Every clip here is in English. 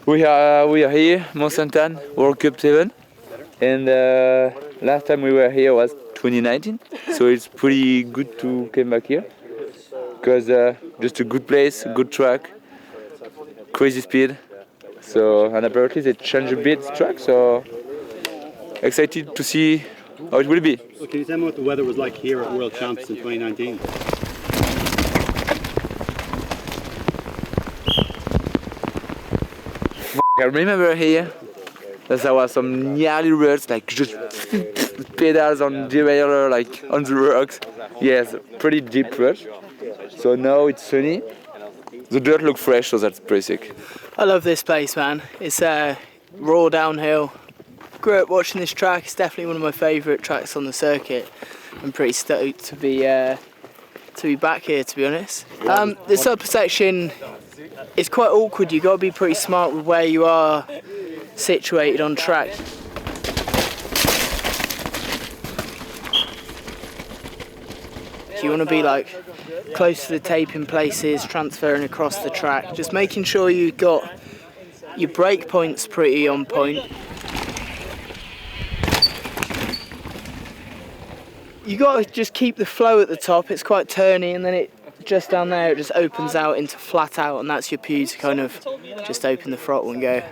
We are here, Mont-Sainte-Anne, World Cup 7, and last time we were here was 2019, so it's pretty good to come back here, because just a good place, a good track, crazy speed, so and apparently they changed a bit the track, so excited to see how it will be. Well, can you tell me what the weather was like here at World Champs in 2019? I remember here that there was some gnarly ruts, like just pedals on derailleur, like on the rocks. Yes, pretty deep rush. So now it's sunny. The dirt looks fresh, so that's pretty sick. I love this place, man. It's raw downhill. Grew up watching this track. It's definitely one of my favourite tracks on the circuit. I'm pretty stoked to be back here, to be honest. This upper section is quite awkward. You've got to be pretty smart with where you are situated on track. You want to be like close to the taping places, transferring across the track, just making sure you've got your brake points pretty on point. You got to just keep the flow at the top. It's quite turny, and then it just down there it just opens out into flat out, and that's your pew to kind of just open the throttle and go.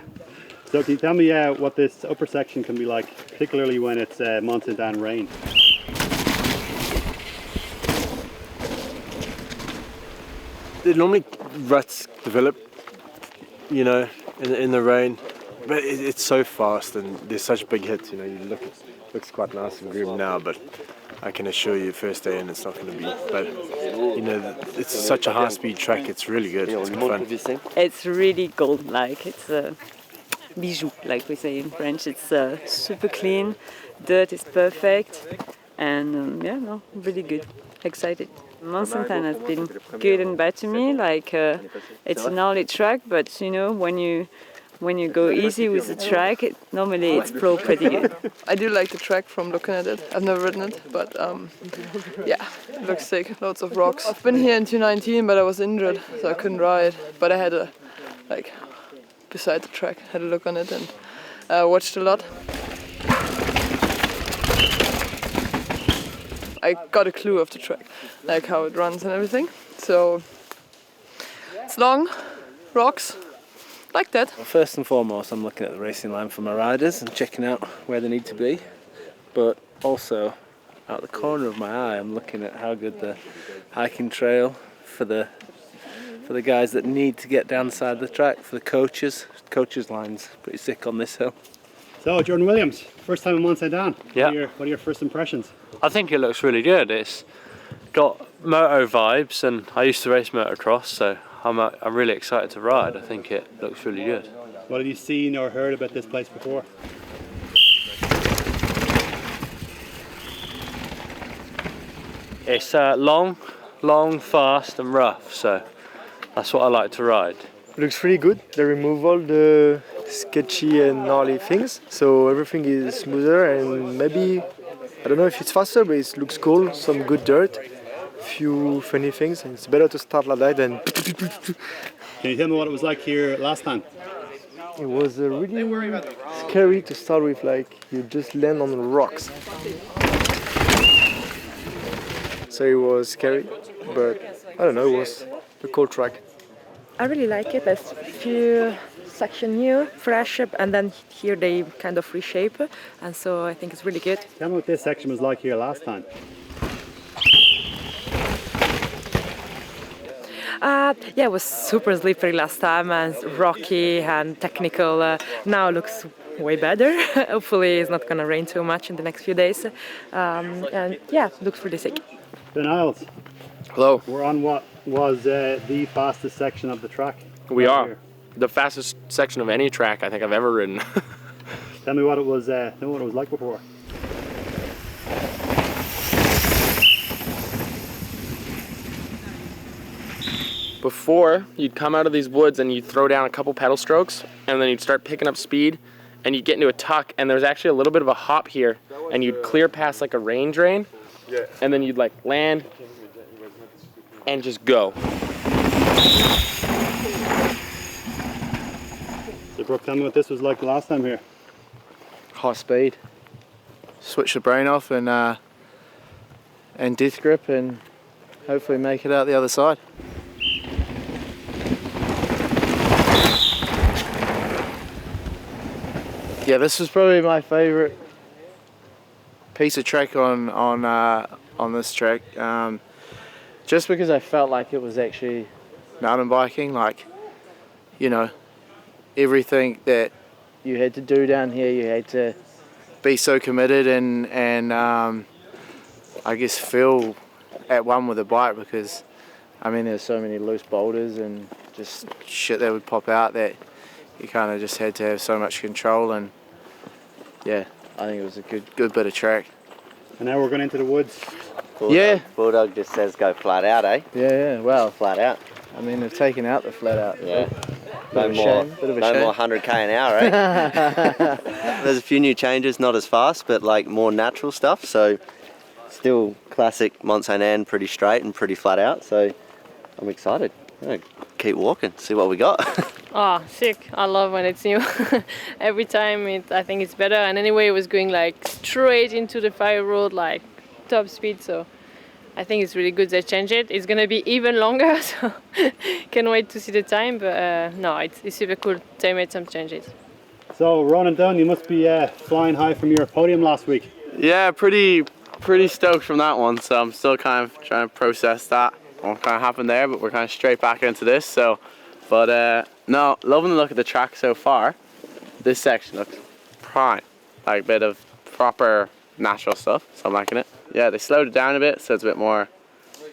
So can you tell me what this upper section can be like, particularly when it's Mont-Sainte-Anne rain? Normally ruts develop, you know, in the rain, but it's so fast and there's such big hits. You know, you look, it looks quite nice and groomed now, but I can assure you, first day in, it's not going to be. But you know, it's such a high-speed track. It's really good. It's good fun. It's really gold-like. It's a bijou, like we say in French. It's super clean. Dirt is perfect, and yeah, no, really good. Excited. Mont-Sainte-Anne has been good and bad to me. Like it's a gnarly track, but you know, when you go easy with the track, normally it's pretty good. I do like the track from looking at it. I've never ridden it, but yeah, it looks sick. Loads of rocks. I've been here in 2019, but I was injured, so I couldn't ride. But I had a beside the track, had a look on it and watched a lot. I got a clue of the track, like how it runs and everything. So it's long, rocks, like that. Well, first and foremost, I'm looking at the racing line for my riders and checking out where they need to be. But also, out the corner of my eye, I'm looking at how good the hiking trail for the guys that need to get down the side of the track, for the coaches. Coaches line's pretty sick on this hill. So Jordan Williams, first time in Mont-Sainte-Anne. Yeah. What are your first impressions? I think it looks really good. It's got moto vibes, and I used to race motocross, so I'm really excited to ride. I think it looks really good. What have you seen or heard about this place before? It's long, fast and rough, so that's what I like to ride. Looks really good. They remove all the sketchy and gnarly things, so everything is smoother and maybe, I don't know if it's faster, but it looks cool. Some good dirt, few funny things, and it's better to start like that than. Can you tell me what it was like here last time? It was really scary to start with, like you just land on the rocks. So it was scary, but I don't know, it was a cool track. I really like it. There's a few sections new, fresh, and then here they kind of reshape, and so I think it's really good. Tell me what this section was like here last time. Yeah, it was super slippery last time and rocky and technical. Now it looks way better. Hopefully it's not going to rain too much in the next few days. And yeah, it looks really sick. Ben Isles. Hello. We're on what was the fastest section of the track. We are. The fastest section of any track I think I've ever ridden. Tell me what it was like before. Before, you'd come out of these woods and you'd throw down a couple pedal strokes, and then you'd start picking up speed, and you'd get into a tuck, and there was actually a little bit of a hop here, and you'd clear past like a rain drain, and then you'd like land and just go. So Brooke, tell me what this was like the last time here. High speed. Switch the brain off and death grip and hopefully make it out the other side. Yeah, this was probably my favourite piece of track on this track, just because I felt like it was actually mountain biking. Like, you know, everything that you had to do down here, you had to be so committed and I guess feel at one with the bike, because I mean there's so many loose boulders and just shit that would pop out that you kind of just had to have so much control. And yeah, I think it was a good bit of track. And now we're going into the woods. Bulldog just says go flat out, eh? Yeah, well, Flat out. I mean they've taken out the flat out. Yeah. No more 100k an hour, eh? There's a few new changes, not as fast, but like more natural stuff. So still classic Mont-Sainte-Anne, pretty straight and pretty flat out. So I'm excited. I'm gonna keep walking, see what we got. Oh, sick. I love when it's new. Every time I think it's better. And anyway, it was going like straight into the fire road, like top speed. So I think it's really good they changed it. It's going to be even longer, so can't wait to see the time. But no, it's super cool. They made some changes. So Ronan Dunn, you must be flying high from your podium last week. Yeah, pretty stoked from that one. So I'm still kind of trying to process that, what kind of happened there. But we're kind of straight back into this. So, but no, loving the look of the track so far. This section looks prime, like a bit of proper natural stuff. So I'm liking it. Yeah, they slowed it down a bit, so it's a bit more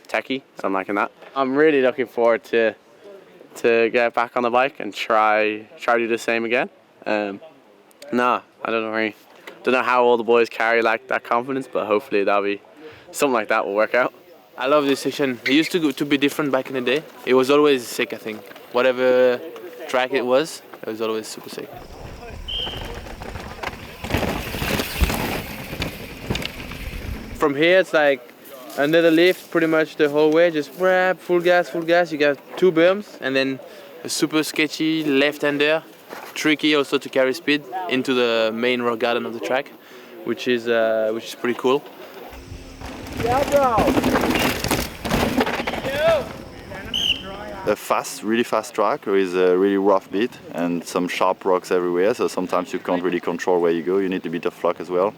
techy. So I'm liking that. I'm really looking forward to get back on the bike and try to do the same again. No, I don't know how all the boys carry like that confidence, but hopefully that'll be something like that will work out. I love this section. It used to be different back in the day. It was always sick, I think. Whatever track it was always super sick. From here it's like under the lift pretty much the whole way, just full gas. You got 2 berms and then a super sketchy left-hander, tricky also to carry speed into the main rock garden of the track, which is pretty cool. A really fast track with a really rough bit and some sharp rocks everywhere, so sometimes you can't really control where you go. You need a bit of luck as well.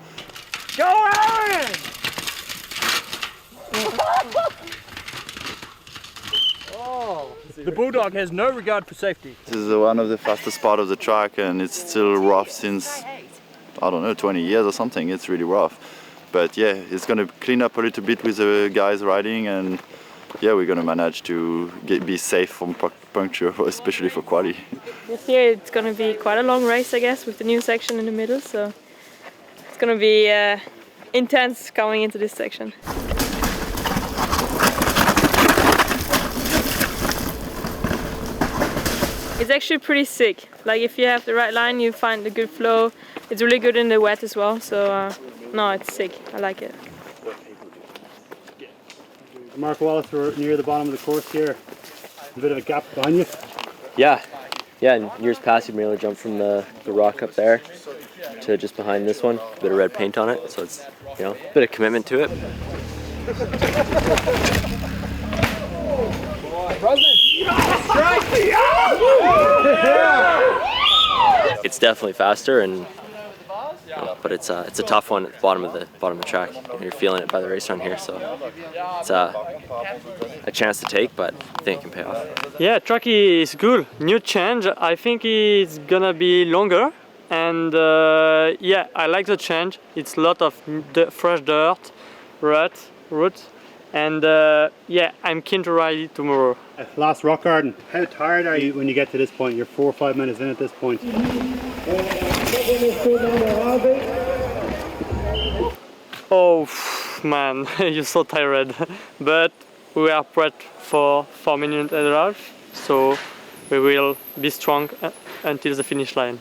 Go Aaron! The Bulldog has no regard for safety. This is one of the fastest part of the track, and it's still rough since, I don't know, 20 years or something. It's really rough. But yeah, it's going to clean up a little bit with the guys riding, and yeah, we're going to manage to be safe from puncture, especially for quali. This year it's going to be quite a long race, I guess, with the new section in the middle. So it's going to be intense coming into this section. It's actually pretty sick. Like if you have the right line, you find the good flow. It's really good in the wet as well. So no, it's sick. I like it. Mark Wallace, we're near the bottom of the course here. A bit of a gap behind you. Yeah, in years past you'd be able to jump from the rock up there to just behind this one. A bit of red paint on it, so it's, you know, a bit of commitment to it. It's definitely faster, and but it's a tough one at the bottom of the track. You're feeling it by the race run here, so it's a chance to take, but I think it can pay off. Yeah, track is good. New change. I think it's gonna be longer, and yeah, I like the change. It's a lot of fresh dirt, roots, and yeah, I'm keen to ride it tomorrow. Last rock garden. How tired are you when you get to this point? You're 4 or 5 minutes in at this point. Oh man, you're so tired. But we are prepped for 4 minutes and a half, so we will be strong until the finish line.